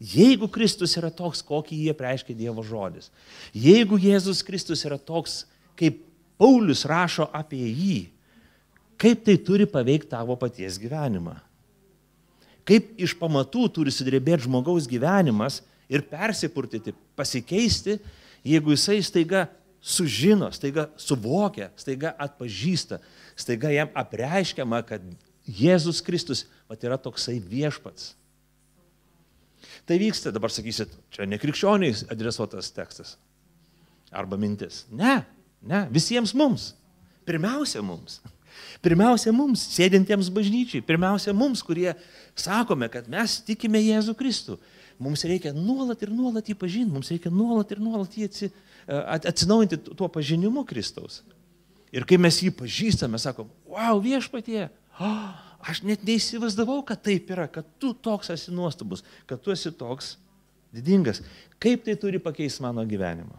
Jeigu Kristus yra toks, kokį jie reiškia Dievo žodis, jeigu Jėzus Kristus yra toks, kaip Paulius rašo apie jį, kaip tai turi paveikti tavo paties gyvenimą? Kaip iš pamatų turi sudrebėti žmogaus gyvenimas ir persipurtyti, pasikeisti, jeigu jisai staiga sužino, staiga suvokia, staiga atpažįsta, staiga jam apreiškiama, kad Jėzus Kristus yra toksai viešpats. Tai vyksta, dabar sakysit, čia ne krikščioniais adresuotas tekstas arba mintis. Ne, visiems mums. Pirmiausia mums. Pirmiausia mums, sėdintiems bažnyčiai. Pirmiausia mums, kurie sakome, kad mes tikime Jėzų Kristų. Mums reikia nuolat ir nuolat jį pažinti, mums reikia nuolat ir nuolat jį atsinaujinti tuo pažinimu Kristaus. Ir kai mes jį pažįstame, sakom, wow, viešpatie, aš net neįsivaizdavau, kad taip yra, kad tu toks esi nuostabus, kad tu esi toks didingas. Kaip tai turi pakeisti mano gyvenimą?